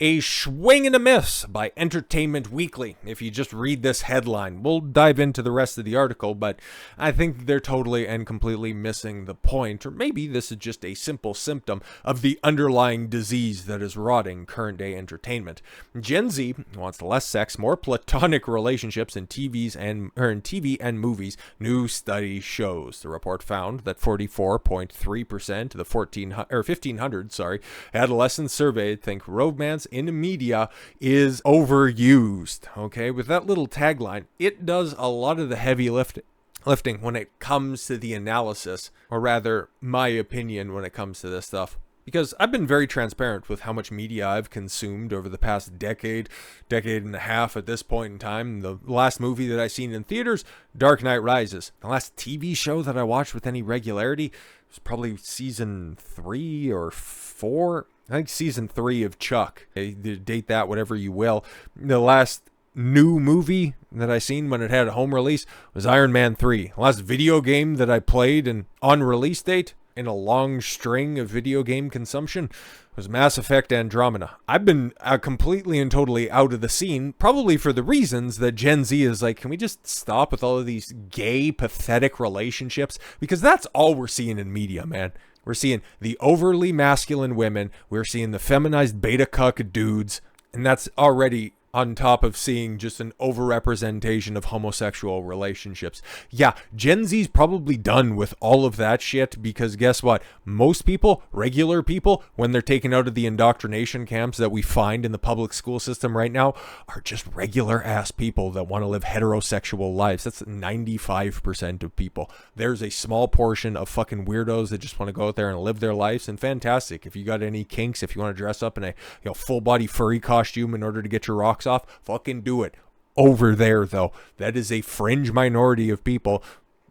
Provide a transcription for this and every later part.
A swing and a miss by Entertainment Weekly. If you just read this headline, we'll dive into the rest of the article, but I think they're totally and completely missing the point, or maybe this is just a simple symptom of the underlying disease that is rotting current day entertainment. Gen Z wants less sex, more platonic relationships in TV and movies, new study shows. The report found that 44.3% of the 1,500 adolescents surveyed think romance in media is overused. Okay, with that little tagline, it does a lot of the heavy lifting when it comes to the analysis, or rather, my opinion when it comes to this stuff. Because I've been very transparent with how much media I've consumed over the past decade and a half at this point in time. The last movie that I seen in theaters, Dark Knight Rises. The last TV show that I watched with any regularity was probably season 3 or 4. I think season 3 of Chuck. Okay, date that whatever you will. The last new movie that I seen when it had a home release was Iron Man 3. The last video game that I played and on release date in a long string of video game consumption was Mass Effect Andromeda. I've been completely and totally out of the scene, probably for the reasons that Gen Z is like, can we just stop with all of these gay, pathetic relationships? Because that's all we're seeing in media, man. We're seeing the overly masculine women. We're seeing the feminized beta cuck dudes. And that's already on top of seeing just an overrepresentation of homosexual relationships. Yeah, Gen Z's probably done with all of that shit because guess what? Most people, regular people, when they're taken out of the indoctrination camps that we find in the public school system right now, are just regular ass people that want to live heterosexual lives. That's 95% of people. There's a small portion of fucking weirdos that just want to go out there and live their lives, and fantastic. If you got any kinks, if you want to dress up in a full body furry costume in order to get your rocks off, fucking do it. Over there, though, that is a fringe minority of people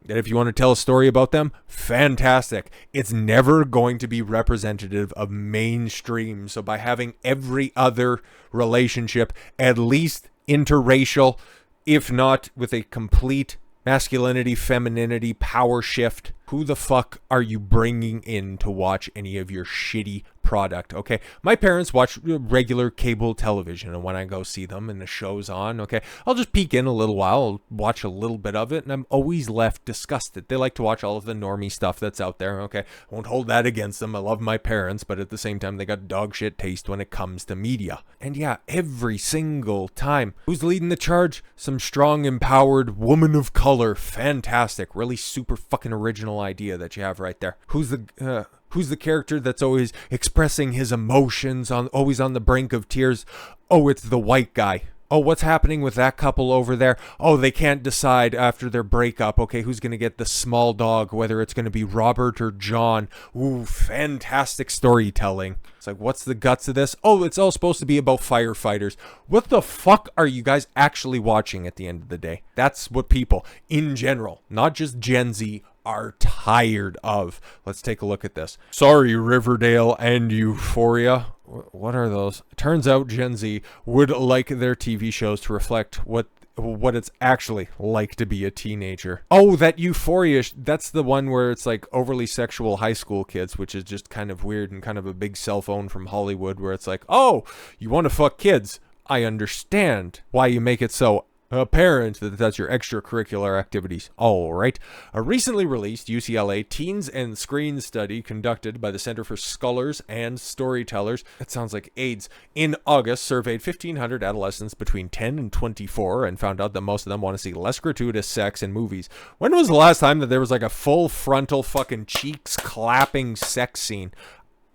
that if you want to tell a story about them, fantastic. It's never going to be representative of mainstream. So by having every other relationship at least interracial, if not with a complete masculinity, femininity, power shift, who the fuck are you bringing in to watch any of your shitty product? Okay, my parents watch regular cable television, and when I go see them and the show's on, okay, I'll just peek in a little while, I'll watch a little bit of it, and I'm always left disgusted. They like to watch all of the normie stuff that's out there. Okay, I won't hold that against them. I love my parents, but at the same time, they got dog shit taste when it comes to media. And yeah, every single time, who's leading the charge? Some strong, empowered woman of color. Fantastic, really super fucking original idea that you have right there. Who's the character that's always expressing his emotions, always on the brink of tears? Oh, it's the white guy. Oh, what's happening with that couple over there? Oh, they can't decide after their breakup. Okay, who's going to get the small dog, whether it's going to be Robert or John? Ooh, fantastic storytelling. It's like, what's the guts of this? Oh, it's all supposed to be about firefighters. What the fuck are you guys actually watching at the end of the day? That's what people, in general, not just Gen Z, are tired of. Let's take a look at this. Sorry, Riverdale and Euphoria. What are those? It turns out Gen Z would like their TV shows to reflect what it's actually like to be a teenager. Oh, that Euphoria, that's the one where it's like overly sexual high school kids, which is just kind of weird and kind of a big cell phone from Hollywood where it's like, oh, you want to fuck kids? I understand why you make it so apparent that that's your extracurricular activities. All right. A recently released UCLA Teens and Screen study conducted by the Center for Scholars and Storytellers, that sounds like AIDS, in August surveyed 1,500 adolescents between 10 and 24 and found out that most of them want to see less gratuitous sex in movies. When was the last time that there was like a full frontal fucking cheeks clapping sex scene?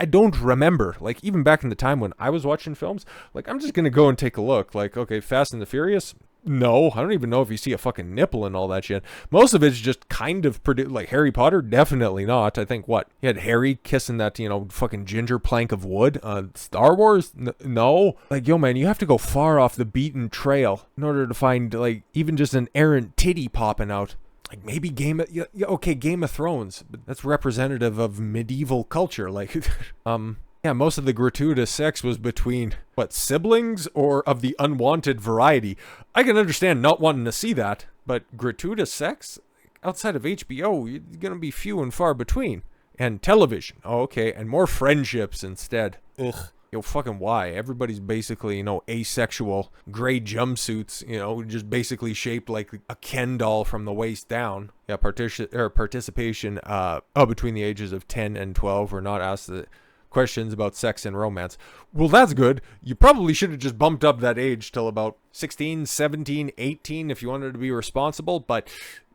I don't remember. Like, even back in the time when I was watching films, like, I'm just going to go and take a look. Like, okay, Fast and the Furious? No, I don't even know if you see a fucking nipple and all that shit. Most of it's just kind of like Harry Potter, definitely not. I think what? You had Harry kissing that, fucking ginger plank of wood. Star Wars? No. Like, yo, man, you have to go far off the beaten trail in order to find, like, even just an errant titty popping out. Like, maybe Game of Thrones, but that's representative of medieval culture. Like, yeah, most of the gratuitous sex was between, siblings or of the unwanted variety. I can understand not wanting to see that, but gratuitous sex? Outside of HBO, you're going to be few and far between. And television. Oh, okay, and more friendships instead. Ugh. Fucking why? Everybody's basically, asexual, gray jumpsuits, just basically shaped like a Ken doll from the waist down. Yeah, participation between the ages of 10 and 12 were not asked the questions about sex and romance. Well, that's good. You probably should have just bumped up that age till about 16, 17, 18 if you wanted to be responsible, but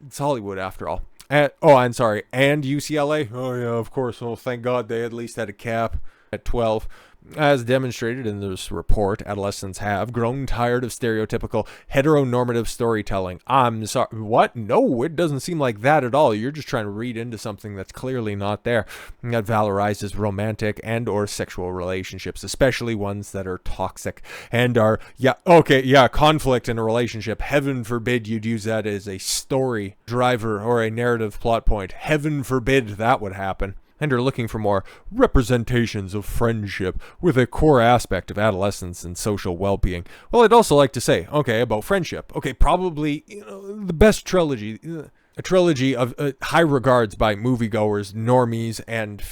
it's Hollywood after all. I'm sorry, and UCLA? Oh yeah, of course. Well, thank God they at least had a cap at 12. As demonstrated in this report, adolescents have grown tired of stereotypical heteronormative storytelling. I'm sorry, what? No, it doesn't seem like that at all. You're just trying to read into something that's clearly not there. That valorizes romantic and or sexual relationships, especially ones that are toxic and are, conflict in a relationship. Heaven forbid you'd use that as a story driver or a narrative plot point. Heaven forbid that would happen. And are looking for more representations of friendship with a core aspect of adolescence and social well-being. Well, I'd also like to say, about friendship. Probably, the best trilogy, a trilogy of high regards by moviegoers, normies, and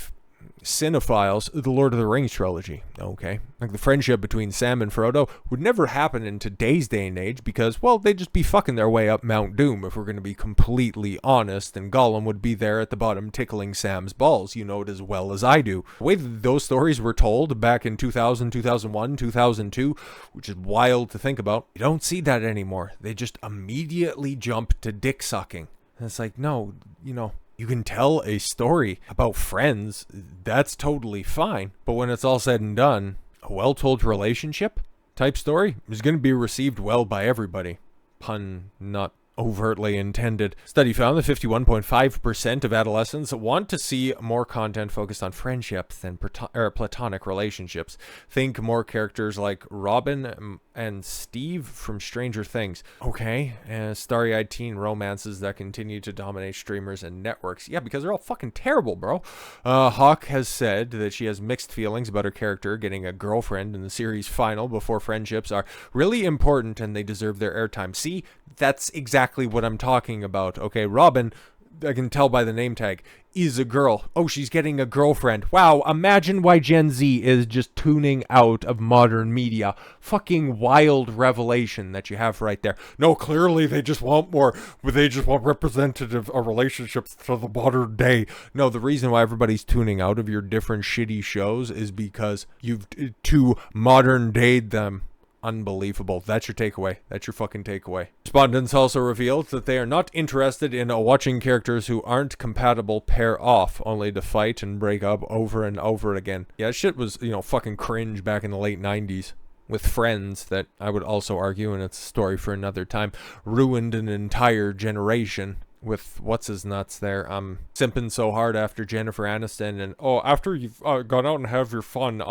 cinephiles, the Lord of the Rings trilogy. Like the friendship between Sam and Frodo would never happen in today's day and age because, well, they'd just be fucking their way up Mount Doom if we're going to be completely honest, and Gollum would be there at the bottom tickling Sam's balls. You know it as well as I do. The way that those stories were told back in 2000, 2001, 2002, which is wild to think about, you don't see that anymore. They just immediately jump to dick sucking. And it's like, no, you can tell a story about friends, that's totally fine. But when it's all said and done, a well-told relationship type story is going to be received well by everybody. Pun not overtly intended. Study found that 51.5% of adolescents want to see more content focused on friendships than platonic relationships. Think more characters like Robin and Steve from Stranger Things. Starry-eyed teen romances that continue to dominate streamers and networks. Yeah, because they're all fucking terrible, bro. Hawk has said that she has mixed feelings about her character getting a girlfriend in the series final before friendships are really important and they deserve their airtime. See, that's exactly what I'm talking about. Robin, I can tell by the name tag, is a girl. Oh, she's getting a girlfriend. Wow, imagine why Gen Z is just tuning out of modern media. Fucking wild revelation that you have right there. No, clearly they just want more. They just want representative relationships to the modern day. No, the reason why everybody's tuning out of your different shitty shows is because you've too modern dayed them. Unbelievable. That's your takeaway. That's your fucking takeaway. Respondents also revealed that they are not interested in watching characters who aren't compatible pair off, only to fight and break up over and over again. Yeah, shit was, fucking cringe back in the late 90s. With Friends, that I would also argue, and it's a story for another time, ruined an entire generation. With what's-his-nuts there, simping so hard after Jennifer Aniston, and after you've gone out and have your fun,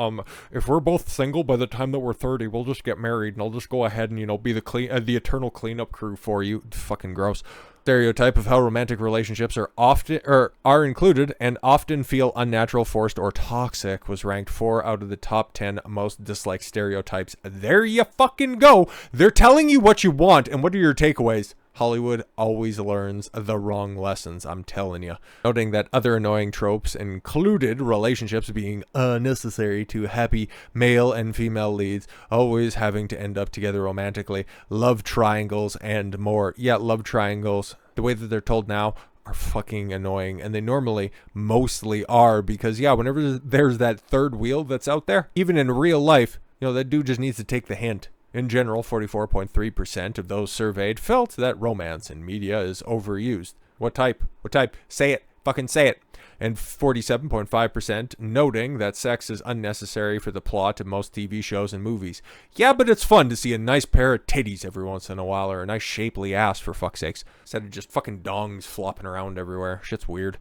if we're both single by the time that we're 30, we'll just get married, and I'll just go ahead and, be the eternal cleanup crew for you. Fucking gross. Stereotype of how romantic relationships are included and often feel unnatural, forced, or toxic was ranked 4 out of the top 10 most disliked stereotypes. There you fucking go. They're telling you what you want, and what are your takeaways? Hollywood always learns the wrong lessons, I'm telling you. Noting that other annoying tropes included relationships being unnecessary to happy male and female leads, always having to end up together romantically, love triangles, and more. Yeah, love triangles, the way that they're told now, are fucking annoying, and they normally mostly are, because whenever there's that third wheel that's out there, even in real life, that dude just needs to take the hint. In general, 44.3% of those surveyed felt that romance in media is overused. What type? What type? Say it. Fucking say it. And 47.5% noting that sex is unnecessary for the plot of most TV shows and movies. Yeah, but it's fun to see a nice pair of titties every once in a while, or a nice shapely ass, for fuck's sakes, instead of just fucking dongs flopping around everywhere. Shit's weird.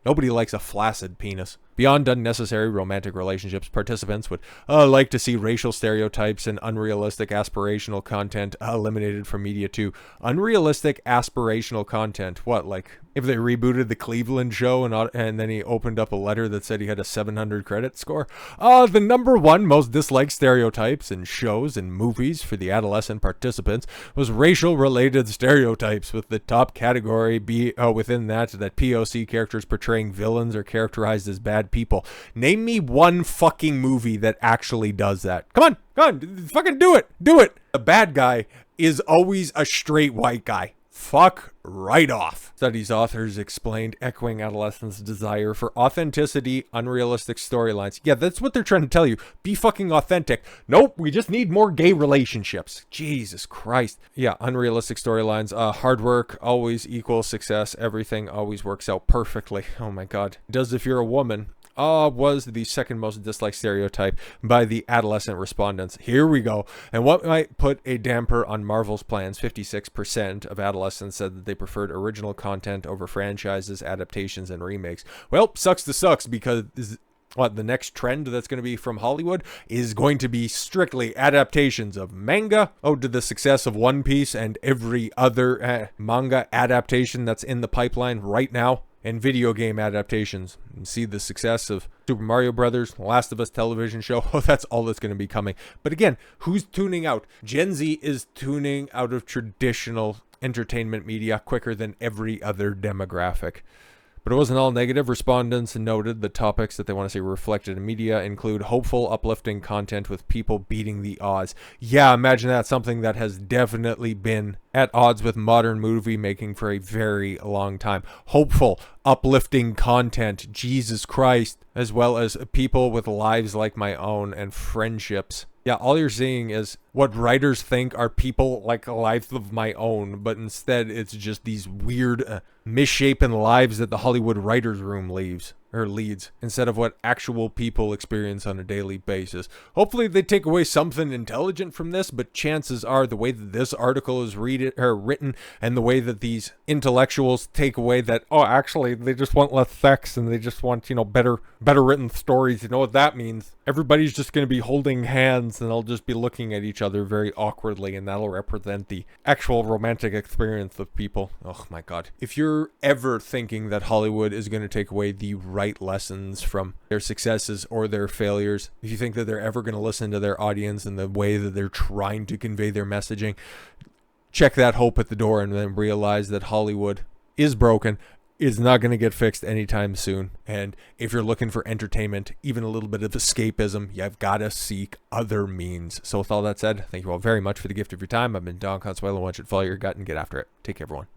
Nobody likes a flaccid penis. Beyond unnecessary romantic relationships, participants would like to see racial stereotypes and unrealistic aspirational content eliminated from media too. Unrealistic aspirational content? What, like if they rebooted the Cleveland show and then he opened up a letter that said he had a 700 credit score? The number one most disliked stereotypes in shows and movies for the adolescent participants was racial-related stereotypes, with the top category within that POC characters portraying villains or characterized as bad bad people. Name me one fucking movie that actually does that. Come on, fucking do it. Do it. The bad guy is always a straight white guy. Fuck right off. Study's authors explained, echoing adolescents' desire for authenticity, unrealistic storylines. Yeah, that's what they're trying to tell you. Be fucking authentic. Nope, we just need more gay relationships. Jesus Christ. Yeah, unrealistic storylines. Hard work always equals success. Everything always works out perfectly. Oh my god. Does if you're a woman. Was the second most disliked stereotype by the adolescent respondents. Here we go. And what might put a damper on Marvel's plans? 56% of adolescents said that they preferred original content over franchises, adaptations, and remakes. Well, sucks to sucks, because the next trend that's going to be from Hollywood is going to be strictly adaptations of manga. Oh, to the success of One Piece and every other manga adaptation that's in the pipeline right now. And video game adaptations. You see the success of Super Mario Brothers, Last of Us television show. Oh, that's all that's going to be coming. But again, who's tuning out? Gen Z is tuning out of traditional entertainment media quicker than every other demographic. But it wasn't all negative. Respondents noted the topics that they want to see reflected in media include hopeful, uplifting content with people beating the odds. Yeah, imagine that. Something that has definitely been at odds with modern movie making for a very long time. Hopeful, uplifting content. Jesus Christ. As well as people with lives like my own and friendships. Yeah, all you're seeing is what writers think are people like a life of my own, but instead it's just these weird, misshapen lives that the Hollywood writers' room leads, instead of what actual people experience on a daily basis. Hopefully they take away something intelligent from this, but chances are the way that this article is written and the way that these intellectuals take away that, oh, actually, they just want less sex and they just want, better written stories. You know what that means? Everybody's just going to be holding hands and they'll just be looking at each other very awkwardly, and that'll represent the actual romantic experience of people. Oh my god. If you're ever thinking that Hollywood is going to take away the right lessons from their successes or their failures, if you think that they're ever going to listen to their audience and the way that they're trying to convey their messaging, check that hope at the door and then realize that Hollywood is broken, is not going to get fixed anytime soon. And if you're looking for entertainment, even a little bit of escapism, you've got to seek other means. So with all that said, thank you all very much for the gift of your time. I've been Don Consuelo. I want you to follow your gut and get after it. Take care, everyone.